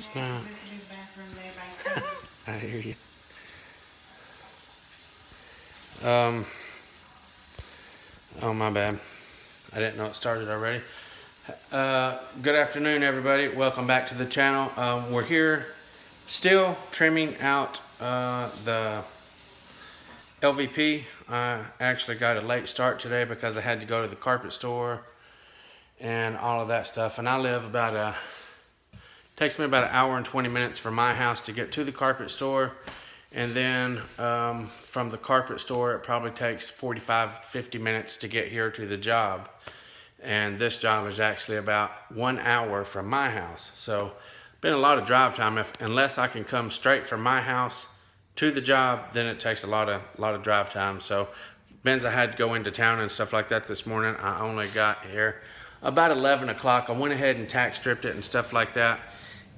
it's not. I hear you. Oh, my bad. I didn't know it started already. Good afternoon, everybody. Welcome back to the channel. We're here still trimming out the LVP. I actually got a late start today because I had to go to the carpet store and all of that stuff. And I live about takes me about an hour and 20 minutes from my house to get to the carpet store. And then from the carpet store, it probably takes 45-50 minutes to get here to the job. And this job is actually about 1 hour from my house. So been a lot of drive time. Unless I can come straight from my house to the job, then it takes a lot of drive time. So Benz, I had to go into town and stuff like that this morning. I only got here about 11 o'clock. I went ahead and tack stripped it and stuff like that.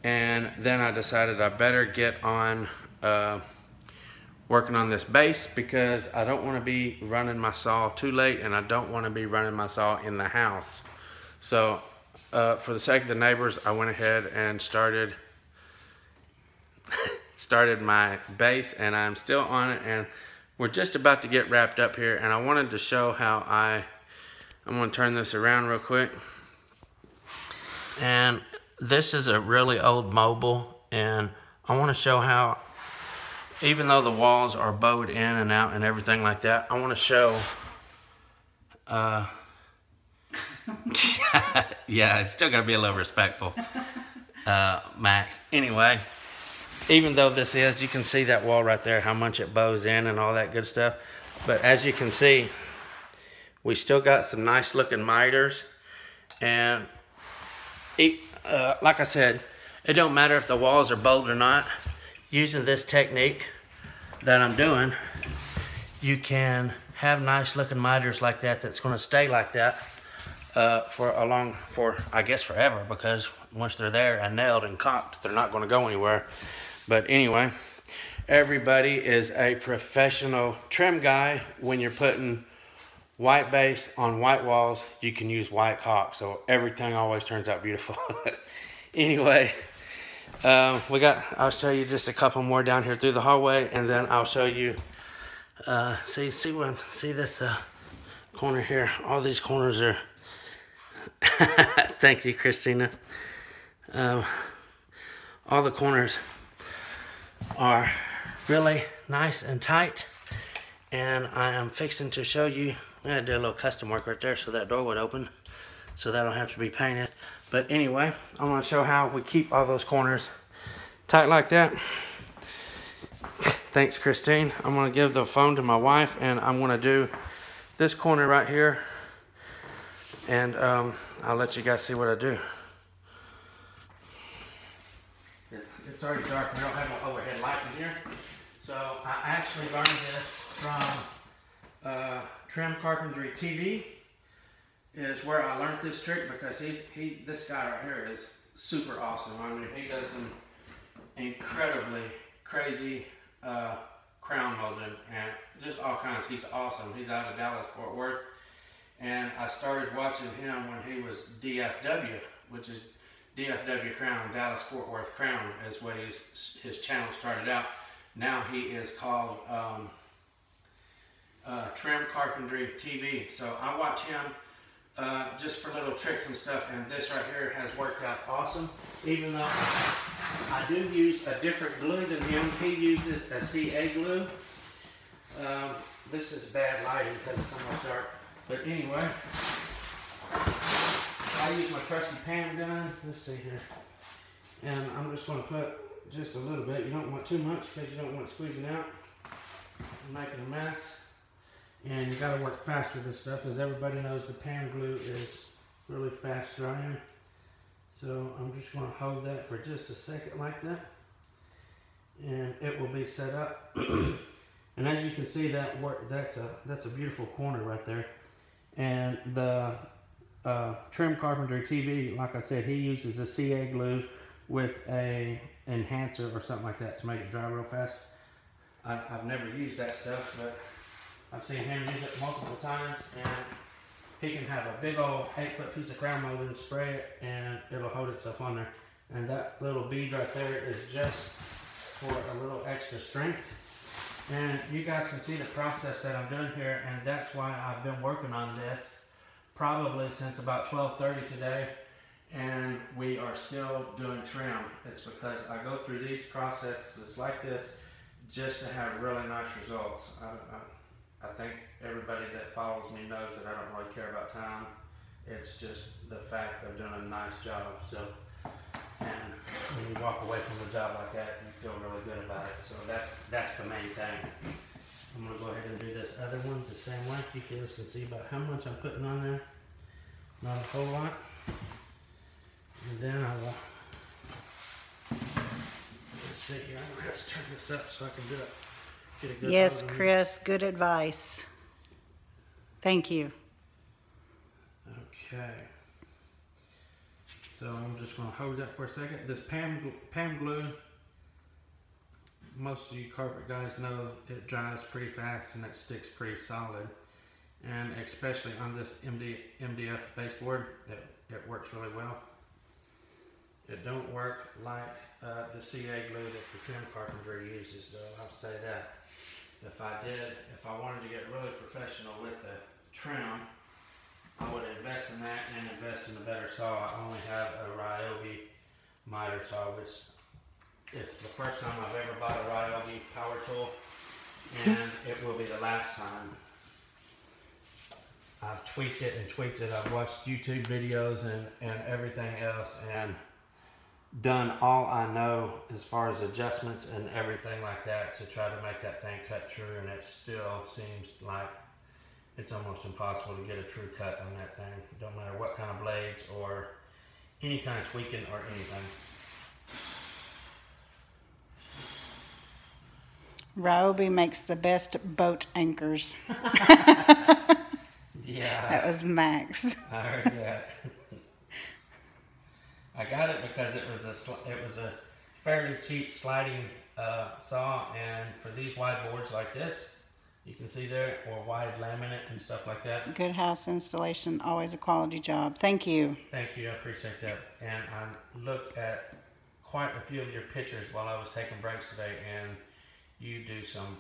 And then I decided I better get on working on this base because I don't want to be running my saw too late, and I don't want to be running my saw in the house. So for the sake of the neighbors, I went ahead and started my base, and I'm still on it, and we're just about to get wrapped up here. And I wanted to show how I'm going to turn this around real quick. And this is a really old mobile, and I want to show how, even though the walls are bowed in and out and everything like that, I want to show, yeah, it's still going to be a little respectful, Max. Anyway, even though this is, you can see that wall right there, how much it bows in and all that good stuff. But as you can see, we still got some nice looking miters. And like I said, it don't matter if the walls are bowed or not. Using this technique that I'm doing, you can have nice looking miters like that that's going to stay like that for I guess forever, because once they're there and nailed and cocked, they're not going to go anywhere. But anyway, everybody is a professional trim guy. When you're putting white base on white walls, you can use white caulk, so everything always turns out beautiful. Anyway, I'll show you just a couple more down here through the hallway, and then I'll show you, see this corner here. All these corners are, thank you, Christina. All the corners are really nice and tight, and I am fixing to show you. I had to do a little custom work right there so that door would open, so that'll have to be painted. But anyway, I'm going to show how we keep all those corners tight like that. Thanks, Christine. I'm going to give the phone to my wife, and I'm going to do this corner right here, and I'll let you guys see what I do. It's already dark. We don't have no overhead light in here. So I actually learned this from Trim Carpentry TV. Is where I learned this trick, because this guy right here is super awesome. I mean, he does some incredibly crazy crown molding and just all kinds. He's awesome. He's out of Dallas, Fort Worth, and I started watching him when he was DFW, which is DFW Crown, Dallas Fort Worth Crown is what his channel started out. Now he is called Trim Carpentry TV. So I watch him just for little tricks and stuff, and this right here has worked out awesome. Even though I do use a different glue than him, he uses a CA glue. This is bad lighting because it's almost dark, but anyway, I use my trusty pan gun. Let's see here, and I'm just going to put just a little bit. You don't want too much because you don't want it squeezing out and making a mess. And you got to work fast with this stuff, as everybody knows the pan glue is really fast drying. So I'm just going to hold that for just a second like that, and it will be set up. And as you can see, that's a beautiful corner right there. And the Trim Carpentry TV, like I said, he uses a CA glue with a enhancer or something like that to make it dry real fast. I've never used that stuff, but I've seen him use it multiple times, and he can have a big old 8-foot piece of crown molding, spray it, and it'll hold itself on there. And that little bead right there is just for a little extra strength. And you guys can see the process that I'm doing here, and that's why I've been working on this probably since about 12:30 today, and we are still doing trim. It's because I go through these processes like this just to have really nice results. I think everybody that follows me knows that I don't really care about time. It's just the fact of doing a nice job. So, and when you walk away from a job like that, you feel really good about it. So that's the main thing. I'm gonna go ahead and do this other one the same way. You guys can see about how much I'm putting on there. Not a whole lot. And then I will, let's see here, I'm gonna have to turn this up so I can get a good. Yes, Chris, good advice. Thank you. Okay. So I'm just going to hold that for a second. This Pam glue, most of you carpet guys know it dries pretty fast and it sticks pretty solid. And especially on this MDF baseboard, it works really well. It don't work like the CA glue that the trim carpenter uses, though, I'll say that. If I wanted to get really professional with the trim, I would invest in that and invest in a better saw. I only have a Ryobi miter saw, which is the first time I've ever bought a Ryobi power tool, and it will be the last time. I've tweaked it and tweaked it. I've watched YouTube videos and everything else, and done all I know as far as adjustments and everything like that to try to make that thing cut true, and it still seems like it's almost impossible to get a true cut on that thing. Don't matter what kind of blades or any kind of tweaking or anything. Ryobi makes the best boat anchors. Yeah. That was Max. I heard that. I got it because it was a fairly cheap sliding saw, and for these wide boards like this, you can see there, or wide laminate and stuff like that. Good house installation, always a quality job. Thank you. Thank you, I appreciate that. And I looked at quite a few of your pictures while I was taking breaks today, and you do some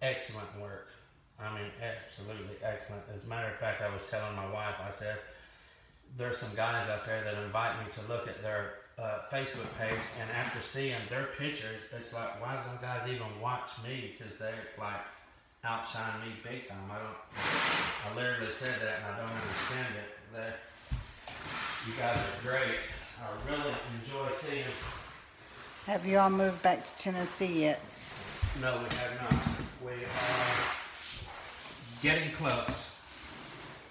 excellent work. I mean, absolutely excellent. As a matter of fact, I was telling my wife, I said, there's some guys out there that invite me to look at their Facebook page, and after seeing their pictures, it's like, why do them guys even watch me? Because they like outshine me big time. I literally said that, and I don't understand it. You guys are great. I really enjoy seeing. Have you all moved back to Tennessee yet? No, we have not. We are getting close.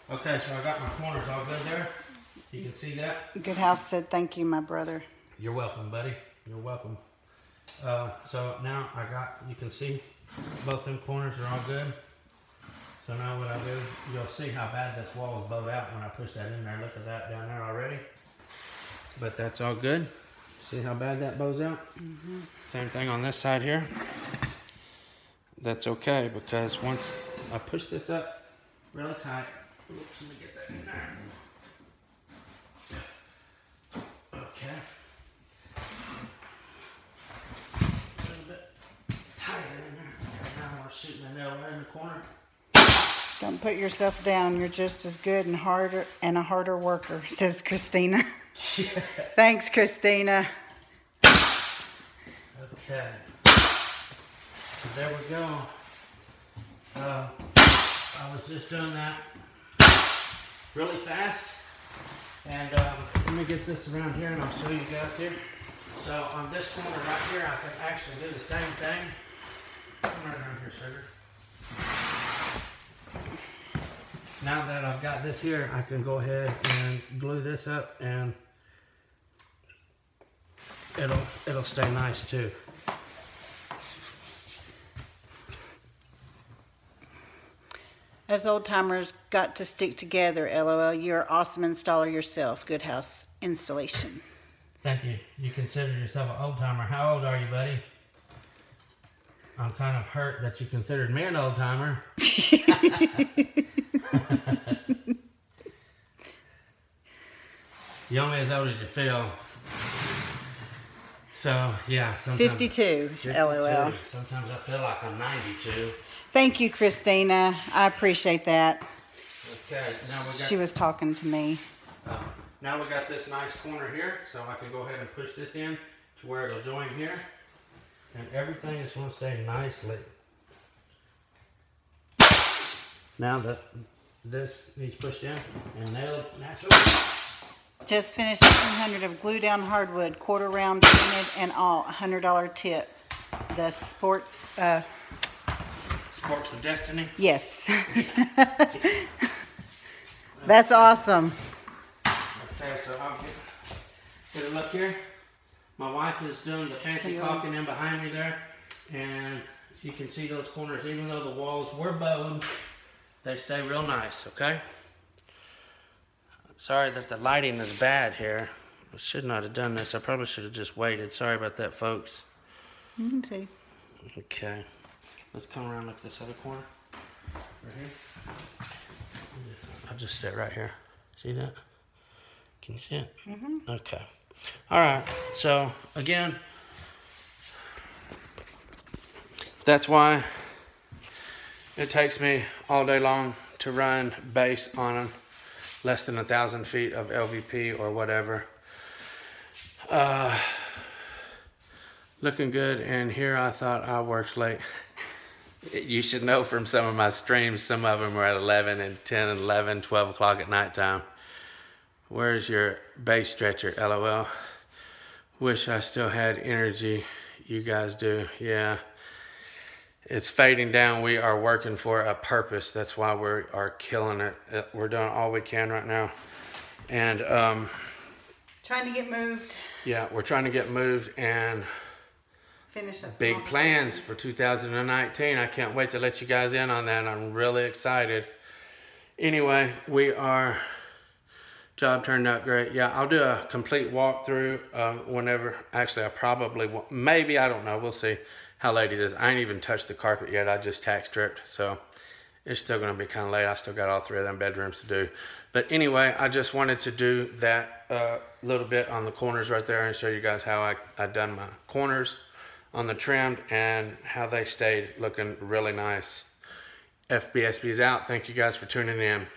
Okay, so I got my corners all good there. You can see that. Good house said thank you, my brother. You're welcome, buddy. You're welcome. So now you can see both them corners are all good. So now what I do, you'll see how bad this wall is bowed out when I push that in there. Look at that down there already. But that's all good. See how bad that bows out? Mm-hmm. Same thing on this side here. That's okay, because once I push this up really tight, oops, let me get that in there. Okay. A little bit tighter in there. Now we're shooting the nail right in the corner. Don't put yourself down. You're just as good and a harder worker, says Christina. Yeah. Thanks, Christina. Okay. So there we go. I was just doing that really fast. And let me get this around here and I'll show you guys here. So on this corner right here, I can actually do the same thing. Come right around here, sugar. Now that I've got this here, I can go ahead and glue this up, and it'll stay nice too. As old timers got to stick together, LOL. You're an awesome installer yourself. Good house installation. Thank you. You consider yourself an old timer. How old are you, buddy? I'm kind of hurt that you considered me an old timer. You're only as old as you feel. So, yeah. 52, 52. LOL. Sometimes I feel like I'm 92. Thank you, Christina. I appreciate that. Okay, now we got... She was talking to me. Now we got this nice corner here, so I can go ahead and push this in to where it'll join here. And everything is going to stay nicely. Now that this needs pushed in and nailed naturally. Just finished 100 of glue down hardwood, quarter round painted and all, $100 tip. The sports, Sports of Destiny. yes. That's awesome. Okay, so I'll get a look here. My wife is doing the fancy caulking in behind me there, and you can see those corners. Even though the walls were bowed, they stay real nice. Okay. Sorry that the lighting is bad here. I should not have done this. I probably should have just waited. Sorry about that, folks. You can see. Okay. Let's come around like this other corner. Right here. I'll just sit right here. See that? Can you see it? Mm-hmm. Okay. All right. So, again, that's why it takes me all day long to run base on less than 1,000 feet of LVP or whatever. Looking good, and here I thought I worked late. You should know from some of my streams, some of them were at 11 and 10 and 11, 12 o'clock at nighttime. Where's your base stretcher, LOL? Wish I still had energy. You guys do, yeah. It's fading down. We are working for a purpose. That's why we are killing it. We're doing all we can right now. And Trying to get moved. yeah, we're trying to get moved and Finish up. big plans for 2019. I can't wait to let you guys in on that. I'm really excited. Anyway, job turned out great. Yeah, I'll do a complete walkthrough whenever. Actually, I probably won't. Maybe, I don't know. We'll see how late it is. I ain't even touched the carpet yet. I just tack stripped, so it's still going to be kind of late. I still got all 3 of them bedrooms to do. But anyway, I just wanted to do that little bit on the corners right there and show you guys how I done my corners on the trimmed and how they stayed looking really nice. FBSB's out. Thank you guys for tuning in.